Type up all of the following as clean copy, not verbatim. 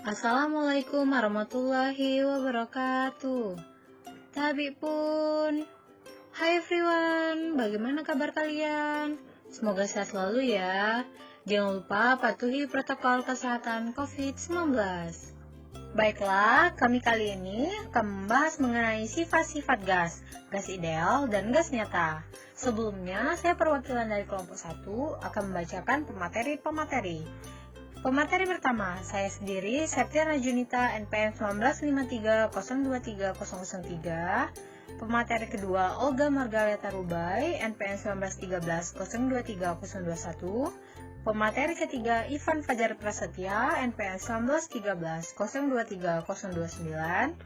Assalamualaikum warahmatullahi wabarakatuh. Tabi pun. Hai everyone, bagaimana kabar kalian? Semoga sehat selalu ya. Jangan lupa patuhi protokol kesehatan COVID-19. Baiklah, kami kali ini akan membahas mengenai sifat-sifat gas ideal dan gas nyata. Sebelumnya, saya perwakilan dari kelompok 1 akan membacakan pemateri. Pemateri pertama, saya sendiri, Septiana Junita, NPM 1953023003. Pemateri kedua, Olga Margaleta Rubai, NPM 1913023021. Pemateri ketiga, Ivan Fajar Prasetya, NPM 1913023029.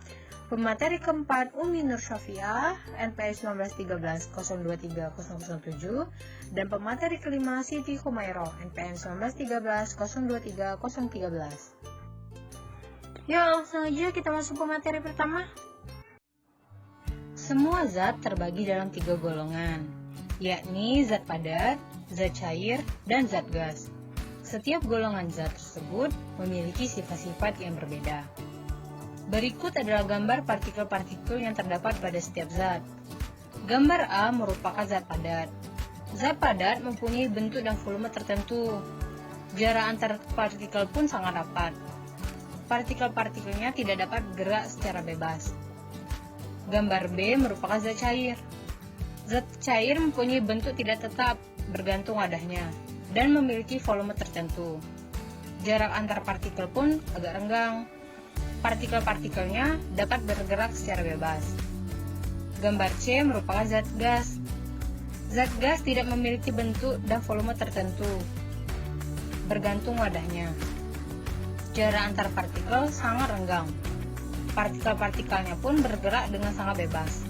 Pemateri keempat, Umi Nur Syafia, NPM 1913023007. Dan pemateri kelima, Siti Humairo, NPM 1913023013. Yuk, langsung aja kita masuk ke materi pertama. Semua zat terbagi dalam 3 golongan, yakni zat padat, zat cair, dan zat gas. Setiap golongan zat tersebut memiliki sifat-sifat yang berbeda. Berikut adalah gambar partikel-partikel yang terdapat pada setiap zat. Gambar A merupakan zat padat. Zat padat mempunyai bentuk dan volume tertentu. Jarak antar partikel pun sangat rapat. Partikel-partikelnya tidak dapat bergerak secara bebas. Gambar B merupakan zat cair. Zat cair mempunyai bentuk tidak tetap, bergantung wadahnya, dan memiliki volume tertentu. Jarak antar partikel pun agak renggang. Partikel-partikelnya dapat bergerak secara bebas. Gambar C merupakan zat gas. Zat gas tidak memiliki bentuk dan volume tertentu, bergantung wadahnya. Jarak antar partikel sangat renggang. Partikel-partikelnya pun bergerak dengan sangat bebas.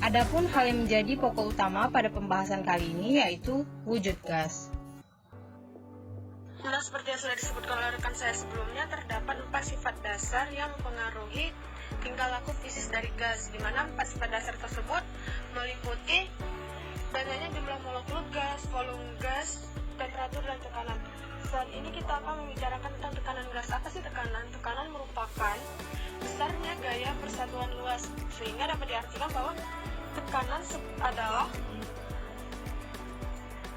Adapun hal yang menjadi pokok utama pada pembahasan kali ini yaitu wujud gas. Nah, seperti yang sudah disebutkan oleh rekan saya sebelumnya, terdapat 4 sifat dasar yang mempengaruhi tingkah laku fisis dari gas, di mana 4 sifat dasar tersebut meliputi banyaknya jumlah molekul gas, volume gas, temperatur, dan tekanan. Saat ini kita akan membicarakan tentang tekanan gas. Apa sih tekanan? Tekanan merupakan besarnya gaya persatuan luas, sehingga dapat diartikan bahwa tekanan adalah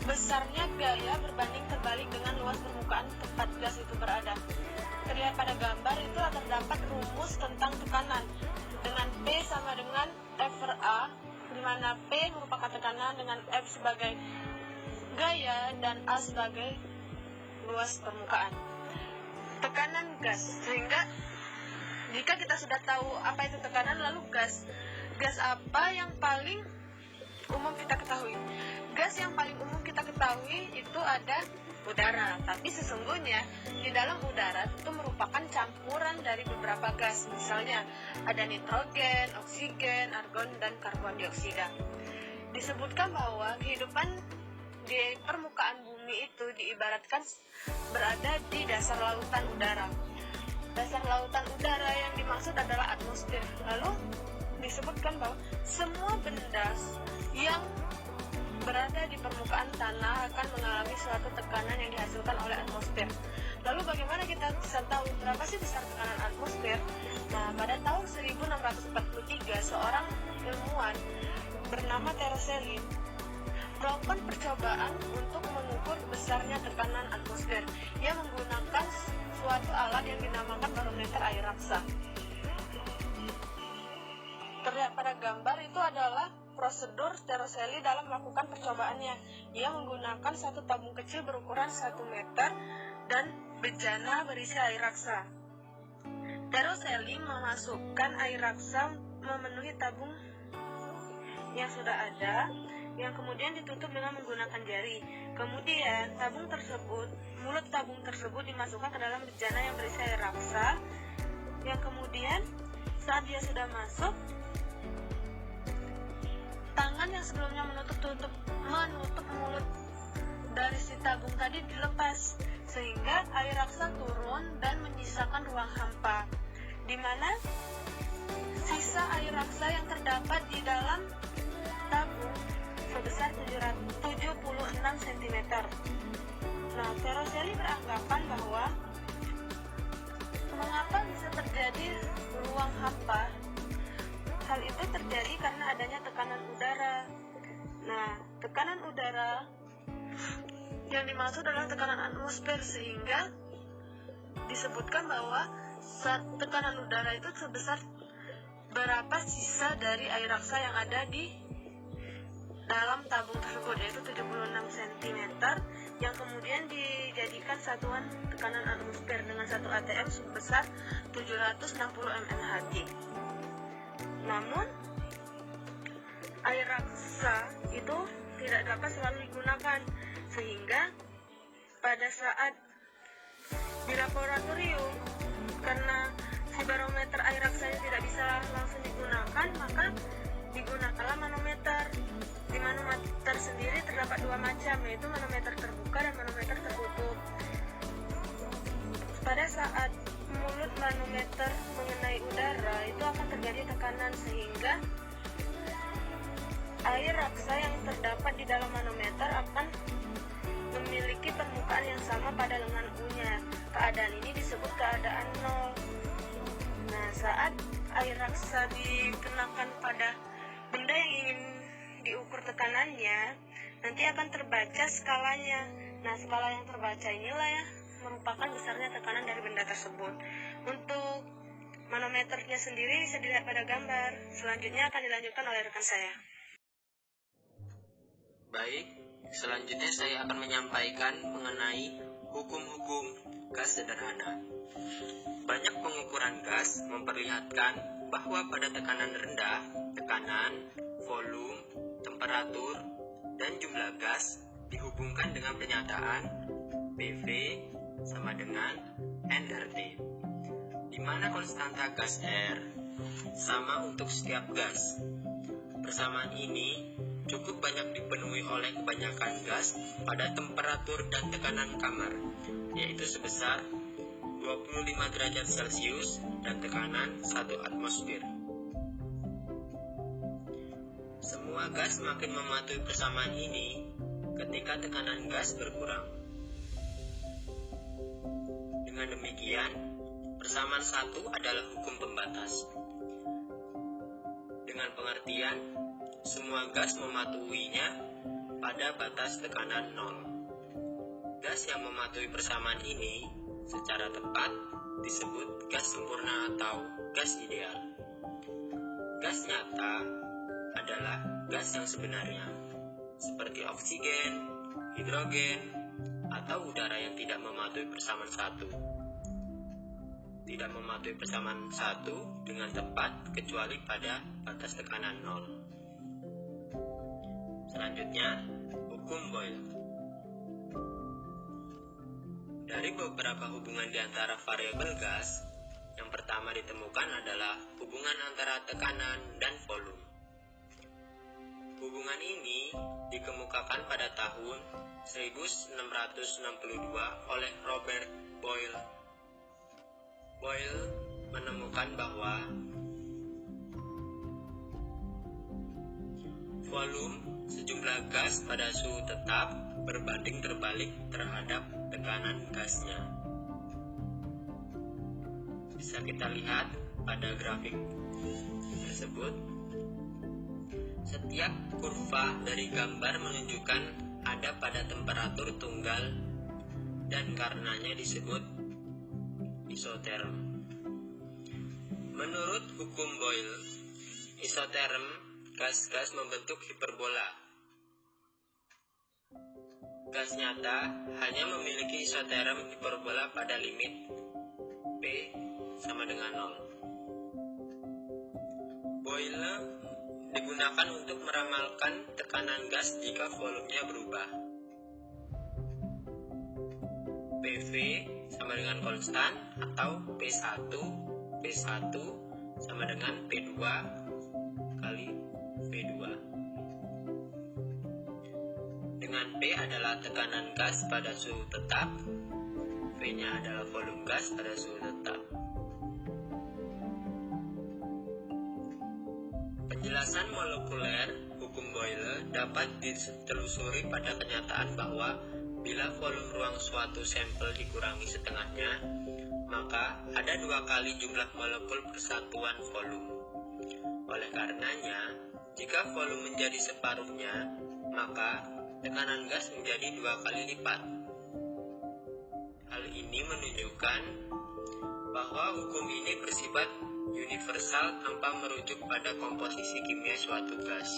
besarnya gaya berbanding terbalik dengan luas permukaan tempat gas itu berada. Terlihat pada gambar itu terdapat rumus tentang tekanan dengan P sama dengan F per A, di mana P merupakan tekanan dengan F sebagai gaya dan A sebagai luas permukaan. Tekanan gas, sehingga jika kita sudah tahu apa itu tekanan, lalu gas apa yang paling umum kita ketahui? Gas yang paling umum kita ketahui itu ada udara, tapi sesungguhnya di dalam udara itu merupakan campuran dari beberapa gas. Misalnya ada nitrogen, oksigen, argon, dan karbon dioksida. Disebutkan bahwa kehidupan di permukaan bumi itu diibaratkan berada di dasar lautan udara. Dasar lautan udara yang dimaksud adalah atmosfer. Lalu disebutkan bahwa semua benda yang berada di permukaan tanah akan mengalami suatu tekanan yang dihasilkan oleh atmosfer. Lalu bagaimana kita bisa tahu berapa sih besar tekanan atmosfer? Nah, pada tahun 1643 seorang ilmuwan bernama Torricelli melakukan percobaan untuk mengukur besarnya tekanan atmosfer. Ia menggunakan suatu alat yang dinamakan barometer air raksa. Terlihat pada gambar itu adalah prosedur Torricelli dalam melakukan percobaannya. Ia menggunakan satu tabung kecil berukuran 1 meter dan bejana berisi air raksa. Torricelli memasukkan air raksa memenuhi tabung yang sudah ada, yang kemudian ditutup dengan menggunakan jari. Kemudian mulut tabung tersebut dimasukkan ke dalam bejana yang berisi air raksa, yang kemudian saat dia sudah masuk, tangan yang sebelumnya menutup mulut dari si tabung tadi dilepas, sehingga air raksa turun dan menyisakan ruang hampa, di mana sisa air raksa yang terdapat di dalam tabung sebesar 76 cm. Nah, Torricelli beranggapan bahwa hampa. Hal itu terjadi karena adanya tekanan udara. Nah, tekanan udara yang dimaksud adalah tekanan atmosfer, sehingga disebutkan bahwa tekanan udara itu sebesar berapa sisa dari air raksa yang ada di dalam tabung tersebut, yaitu 76 cm, yang kemudian dijadikan satuan tekanan atmosfer dengan 1 atm sebesar 760 mmHg. Namun, air raksa itu tidak dapat selalu digunakan, sehingga pada saat di laboratorium, karena si barometer air raksanya tidak bisa langsung digunakan, maka digunakanlah manometer. Di manometer sendiri terdapat 2 macam, yaitu manometer terbuka dan manometer tertutup. Pada saat mulut manometer mengenai udara, itu akan terjadi tekanan, sehingga air raksa yang terdapat di dalam manometer akan memiliki permukaan yang sama pada lengan U-nya. Keadaan ini disebut keadaan nol. Nah, saat air raksa dikenakan pada benda yang ingin diukur tekanannya, nanti akan terbaca skalanya. Nah, skala yang terbaca inilah ya merupakan besarnya tekanan dari benda tersebut. Untuk manometernya sendiri bisa dilihat pada gambar. Selanjutnya akan dilanjutkan oleh rekan saya. Baik, selanjutnya saya akan menyampaikan mengenai hukum-hukum gas sederhana. Banyak pengukuran gas memperlihatkan bahwa pada tekanan rendah, tekanan, volume, temperatur, dan jumlah gas dihubungkan dengan pernyataan PV sama dengan nRT, di mana konstanta gas R sama untuk setiap gas. Persamaan ini cukup banyak dipenuhi oleh kebanyakan gas pada temperatur dan tekanan kamar, yaitu sebesar 25 derajat Celcius dan tekanan 1 atmosfer. Semua gas semakin mematuhi persamaan ini ketika tekanan gas berkurang. Dengan demikian, persamaan 1 adalah hukum pembatas. Dengan pengertian, semua gas mematuhinya pada batas tekanan 0. Gas yang mematuhi persamaan ini secara tepat disebut gas sempurna atau gas ideal. Gas nyata adalah gas yang sebenarnya, seperti oksigen, hidrogen, atau udara yang tidak mematuhi persamaan 1. Tidak mematuhi persamaan 1 dengan tepat kecuali pada batas tekanan 0. Selanjutnya, hukum Boyle. Dari beberapa hubungan di antara variabel gas, yang pertama ditemukan adalah hubungan antara tekanan dan volume. Hubungan ini dikemukakan pada tahun 1662 oleh Robert Boyle. Boyle menemukan bahwa volume sejumlah gas pada suhu tetap berbanding terbalik terhadap tekanan gasnya. Bisa kita lihat pada grafik tersebut. Setiap kurva dari gambar menunjukkan ada pada temperatur tunggal dan karenanya disebut isoterm. Menurut hukum Boyle, isoterm gas-gas membentuk hiperbola. Gas nyata hanya memiliki isoterm hiperbola pada limit P sama dengan 0. Boyle digunakan untuk meramalkan tekanan gas jika volumenya berubah. PV sama dengan konstan atau P1 sama dengan P2 kali V2. Dengan P adalah tekanan gas pada suhu tetap, V-nya adalah volume gas pada suhu tetap. Penjelasan molekuler hukum Boyle dapat ditelusuri pada kenyataan bahwa bila volume ruang suatu sampel dikurangi setengahnya, maka ada 2 kali jumlah molekul persatuan volume. Oleh karenanya, jika volume menjadi separuhnya, maka tekanan gas menjadi 2 kali lipat. Hal ini menunjukkan bahwa hukum ini bersifat universal tanpa merujuk pada komposisi kimia suatu gas.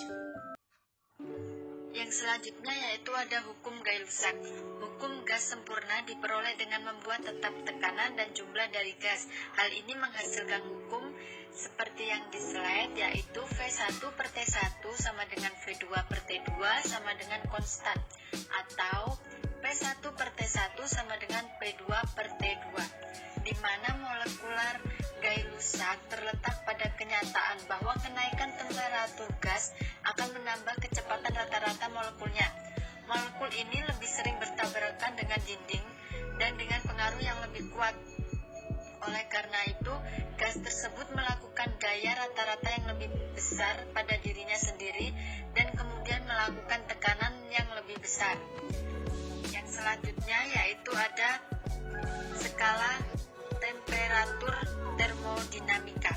Yang selanjutnya yaitu ada hukum Gay-Lussac. Hukum gas sempurna diperoleh dengan membuat tetap tekanan dan jumlah dari gas. Hal ini menghasilkan hukum seperti yang di slide, yaitu V1 per T1 sama dengan V2 per T2 sama dengan konstan, atau P1 per T1 sama dengan P2 per T2, di mana molekular Gay-Lussac terletak pada kenyataan bahwa kenaikan temperatur gas akan menambah kecepatan rata-rata molekulnya. Molekul ini lebih sering bertabrakan dengan dinding dan dengan pengaruh yang lebih kuat. Oleh karena itu, gas tersebut melakukan gaya rata-rata yang lebih besar pada dirinya sendiri dan kemudian melakukan tekanan yang lebih besar. Yang selanjutnya yaitu ada skala temperatur termodinamika.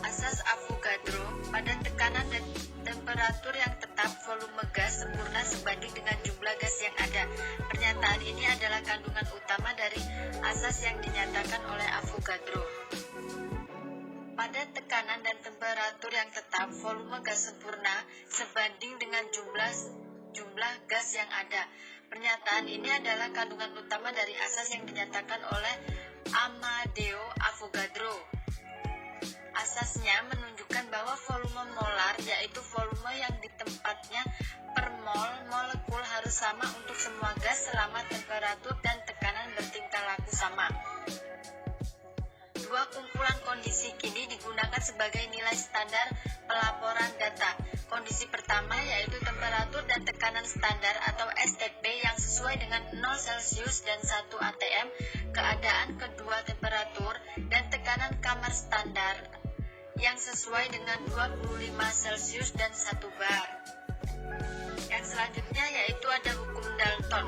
Asas Avogadro, pada tekanan dan temperatur yang tetap, volume gas sempurna sebanding dengan jumlah gas yang ada. Pernyataan ini adalah kandungan utama dari asas yang dinyatakan oleh Avogadro. Pada tekanan dan temperatur yang tetap, volume gas sempurna sebanding dengan jumlah gas yang ada. Pernyataan ini adalah kandungan utama dari asas yang dinyatakan oleh Amadeo Avogadro. Asasnya menunjukkan bahwa volume molar, yaitu volume yang di tempatnya per mol molekul, harus sama untuk semua gas selama temperatur dan tekanan bertingkah laku sama. Dua kumpulan kondisi kini digunakan sebagai nilai standar pelaporan data. Kondisi pertama yaitu temperatur dan tekanan standar atau STP yang sesuai dengan 0 Celcius dan 1 atm. Keadaan kedua temperatur dan tekanan kamar standar yang sesuai dengan 25 Celcius dan 1 bar. Yang selanjutnya yaitu ada hukum Dalton.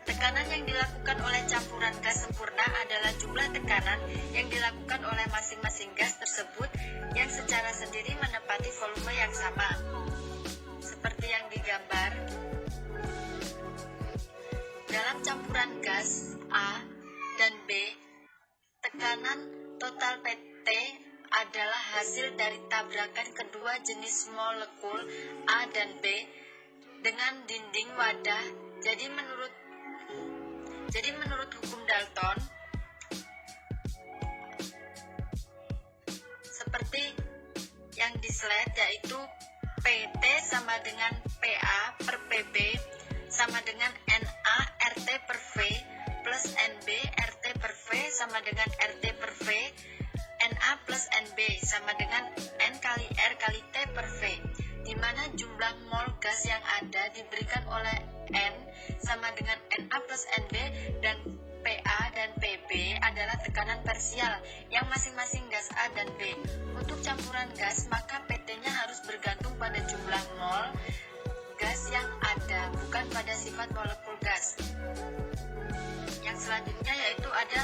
Tekanan yang dilakukan oleh campuran gas sempurna adalah jumlah tekanan yang dilakukan oleh masing-masing gas tersebut yang secara sendiri menepati volume yang sama. Seperti yang digambar, dalam campuran gas A dan B, tekanan total PT adalah hasil dari tabrakan kedua jenis molekul A dan B dengan dinding wadah. Jadi menurut hukum Dalton, seperti yang di slide, yaitu PT sama dengan PA per PB sama dengan NA RT per V plus NB RT per V sama dengan RT per V, NA plus NB sama dengan N kali R kali T per V, di mana jumlah mol gas yang ada diberikan oleh N sama dengan NA plus NB, dan PA dan PB adalah tekanan parsial yang masing-masing gas A dan B. Untuk campuran gas, maka PT-nya harus bergantung pada jumlah mol gas yang ada, bukan pada sifat molekul gas. Yang selanjutnya yaitu ada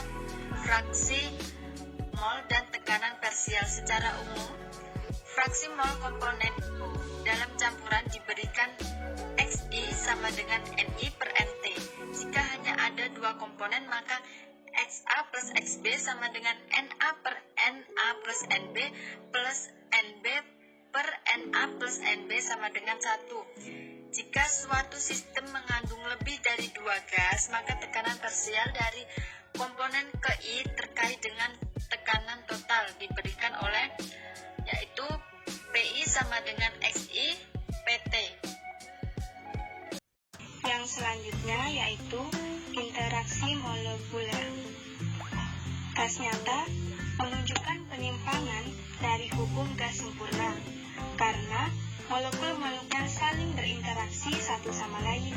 fraksi mol dan tekanan parsial. Secara umum, fraksi mol komponen dalam campuran diberikan XI sama dengan NI per NT. Jika hanya ada dua komponen, maka XA plus XB sama dengan NA per NA plus NB plus NB per NA plus NB sama dengan 1. Jika suatu sistem mengandung lebih dari dua gas, maka tekanan parsial dari komponen ke I terkait dengan tekanan total diberikan oleh, yaitu PI sama dengan XI PT. Yang selanjutnya yaitu interaksi molekuler. Gas nyata menunjukkan penyimpangan dari hukum gas sempurna karena molekul-molekul saling berinteraksi satu sama lain.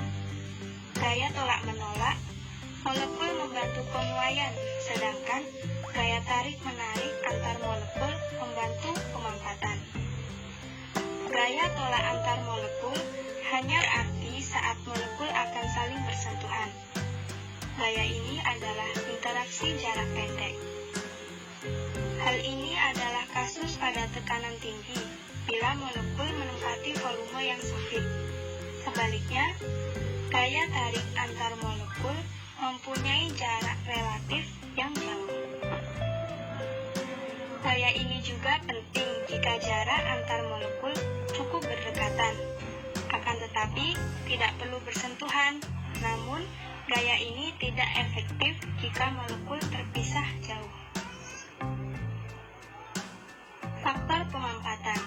Gaya tolak-menolak, molekul membantu penguaian, sedangkan gaya tarik-menarik antar molekul membantu pemampatan. Gaya tolak antar molekul hanya arti saat molekul akan saling bersentuhan. Gaya ini adalah interaksi jarak pendek. Hal ini adalah kasus pada tekanan tinggi bila molekul menempati volume yang sempit. Sebaliknya, gaya tarik antar molekul mempunyai jarak relatif yang jauh. Gaya ini juga penting jika jarak antar molekul cukup berdekatan. Akan tetapi, tidak perlu bersentuhan. Namun, gaya ini tidak efektif jika molekul terpisah jauh. Faktor pemampatan.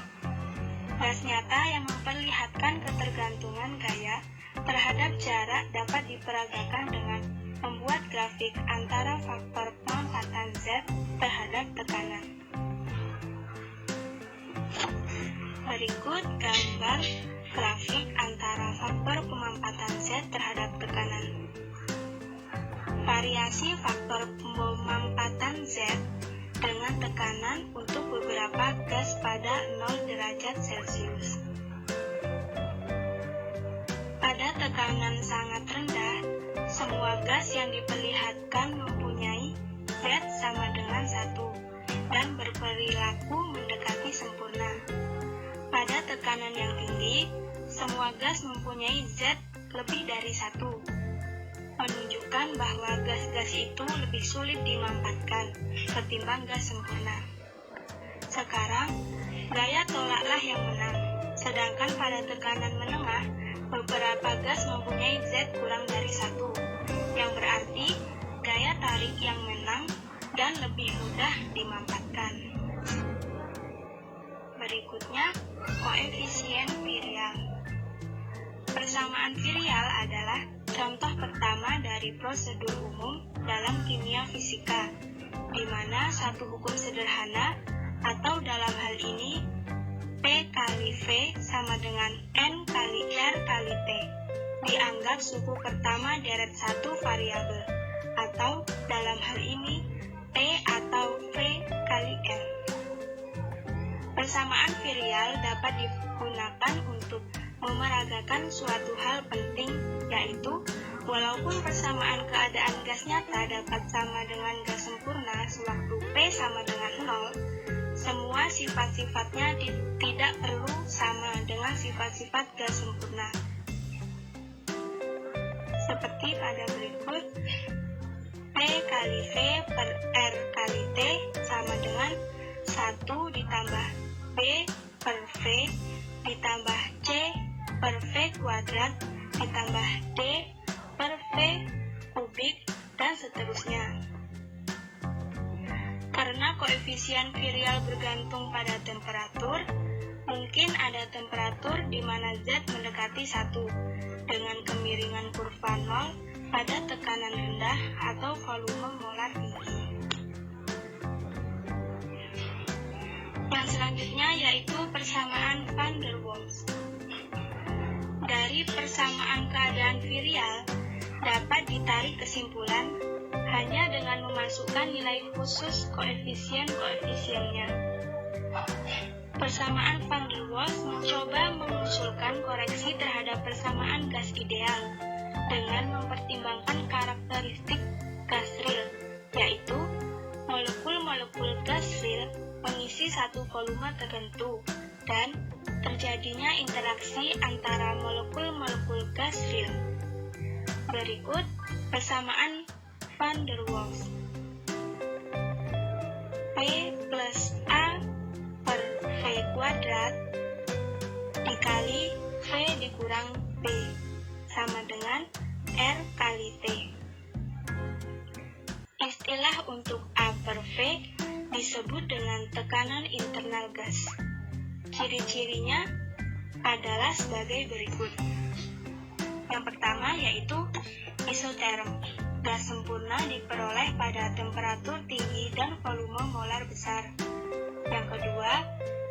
Gas nyata yang memperlihatkan ketergantungan gaya terhadap jarak dapat diperagakan dengan membuat grafik antara faktor pemampatan Z terhadap tekanan. Berikut gambar grafik antara faktor pemampatan Z terhadap tekanan. Variasi faktor pemampatan Z dengan tekanan untuk beberapa gas pada 0 derajat Celcius. Pada tekanan sangat rendah, semua gas yang diperlihatkan mempunyai Z sama dengan 1 dan berperilaku mendekati sempurna. Pada tekanan yang tinggi, semua gas mempunyai Z lebih dari 1, menunjukkan bahwa gas-gas itu lebih sulit dimampatkan ketimbang gas sempurna. Sekarang, gaya tolaklah yang menang, sedangkan pada tekanan menengah, beberapa gas mempunyai Z kurang dari 1, yang berarti gaya tarik yang menang dan lebih mudah dimampatkan. Berikutnya, koefisien virial. Persamaan virial adalah contoh pertama dari prosedur umum dalam kimia fisika, di mana satu hukum sederhana atau dalam hal ini P kali V sama dengan N kali R kali T dianggap suku pertama deret satu variabel, atau dalam hal ini P atau V kali N. Persamaan virial dapat digunakan untuk memeragakan suatu hal penting, yaitu walaupun persamaan keadaan gas nyata dapat sama dengan gas sempurna sewaktu P sama dengan 0, semua sifat-sifatnya tidak perlu sama dengan sifat-sifat gas sempurna. Seperti pada berikut, P kali V per R kali T sama dengan 1 ditambah B per V ditambah C per V kuadrat ditambah D per V kubik dan seterusnya. Karena koefisien virial bergantung pada temperatur, mungkin ada temperatur di mana Z mendekati 1 dengan kemiringan kurva 0 pada tekanan rendah atau volume molar tinggi. Yang selanjutnya yaitu persamaan van der Waals. Dari persamaan keadaan virial dapat ditarik kesimpulan hanya dengan memasukkan nilai khusus koefisien-koefisiennya. Persamaan van der Waals mencoba mengusulkan koreksi terhadap persamaan gas ideal dengan mempertimbangkan karakteristik gas real, yaitu molekul-molekul gas real mengisi satu volume tertentu dan terjadinya interaksi antara molekul-molekul gas real. Berikut persamaan van der Waals. P plus A per V kuadrat dikali V dikurang B sama dengan R kali T. Istilah untuk A per V disebut dengan tekanan internal gas. Ciri-cirinya adalah sebagai berikut. Yang pertama yaitu isoterm. Gas sempurna diperoleh pada temperatur tinggi dan volume molar besar. Yang kedua,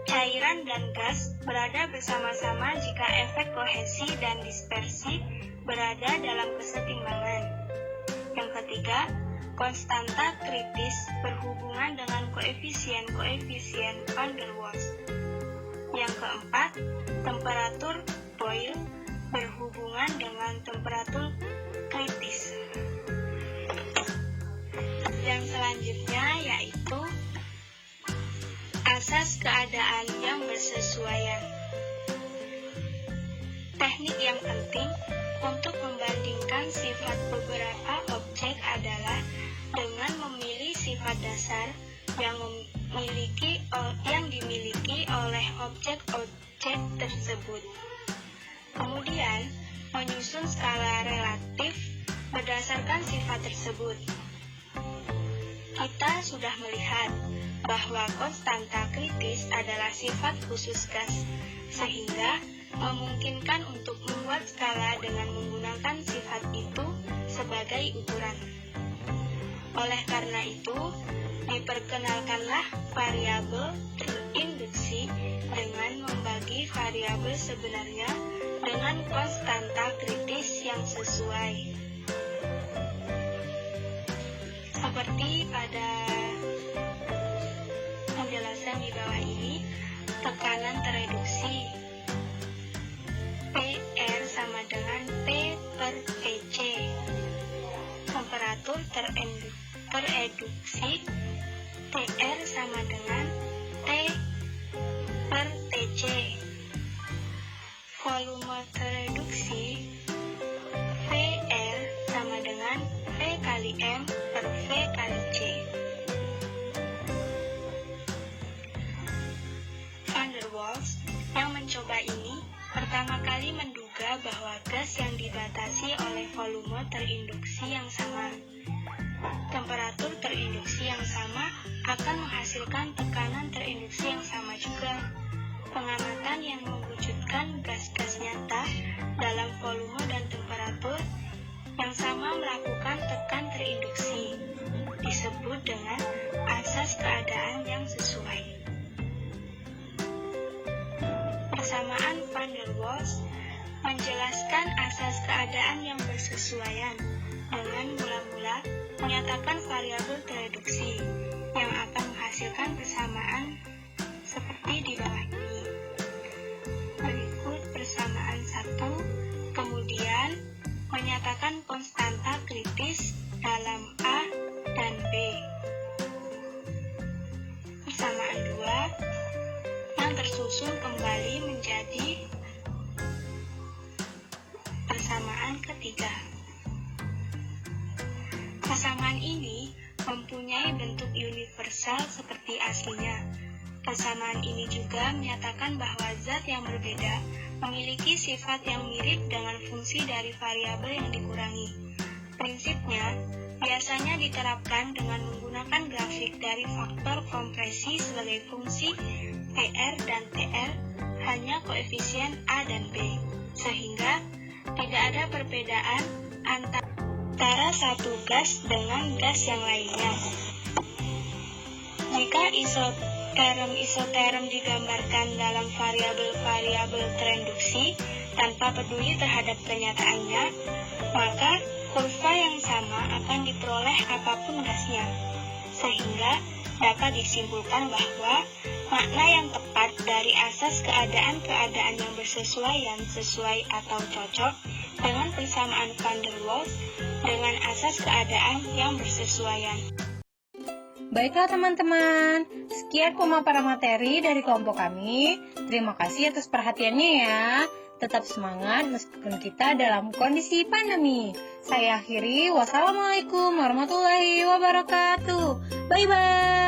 cairan dan gas berada bersama-sama jika efek kohesi dan dispersi berada dalam kesetimbangan. Yang ketiga, konstanta kritis berhubungan dengan koefisien-koefisien van der Waals. Yang keempat, temperatur boil berhubungan dengan temperatur kritis. selanjutnya yaitu asas keadaan yang bersesuaian. Teknik yang penting untuk membandingkan sifat beberapa objek adalah dengan memilih sifat dasar yang dimiliki oleh objek-objek tersebut. Kemudian, menyusun skala relatif berdasarkan sifat tersebut. Kita sudah melihat bahwa konstanta kritis adalah sifat khusus gas, sehingga memungkinkan untuk membuat skala dengan menggunakan sifat itu sebagai ukuran. Oleh karena itu, diperkenalkanlah variabel terinduksi dengan membagi variabel sebenarnya dengan konstanta kritis yang sesuai. Seperti pada penjelasan di bawah ini, tekanan tereduksi PR sama dengan P per TC. Temperatur tereduksi TR sama dengan T per TC. Volume tereduksi VR sama dengan V kali M per V kali C. Van der Waals yang mencoba ini pertama kali menduga bahwa gas yang dibatasi oleh volume terinduksi yang sama, temperatur terinduksi yang sama akan menghasilkan tekanan terinduksi yang sama juga. Pengamatan yang mewujudkan gas-gas nyata dalam volume dan temperatur yang sama melakukan tekan terinduksi disebut dengan asas keadaan yang sesuai. Persamaan Van der Waals menjelaskan asas keadaan yang bersesuaian dengan mula-mula menyatakan variabel tereduksi yang akan menghasilkan persamaan seperti di bawah ini. Berikut persamaan 1, kemudian menyatakan konstanta kritis dalam A dan B. Persamaan 2 yang tersusun kembali menjadi persamaan ketiga. Persamaan ini mempunyai bentuk universal seperti aslinya. Persamaan ini juga menyatakan bahwa zat yang berbeda memiliki sifat yang mirip dengan fungsi dari variabel yang dikurangi. Prinsipnya biasanya diterapkan dengan menggunakan grafik dari faktor kompresi sebagai fungsi PR dan TR hanya koefisien A dan B, sehingga tidak ada perbedaan antara satu gas dengan gas yang lainnya. Jika isoterm digambarkan dalam variabel-variabel tereduksi tanpa peduli terhadap kenyataannya, maka kurva yang sama akan diperoleh apapun gasnya, sehingga dapat disimpulkan bahwa makna yang tepat dari asas keadaan-keadaan yang bersesuaian, sesuai atau cocok dengan persamaan Van der Waals dengan asas keadaan yang bersesuaian. Baiklah teman-teman, sekian pemaparan materi dari kelompok kami. Terima kasih atas perhatiannya ya. Tetap semangat meskipun kita dalam kondisi pandemi. Saya akhiri, wassalamualaikum warahmatullahi wabarakatuh. Bye-bye.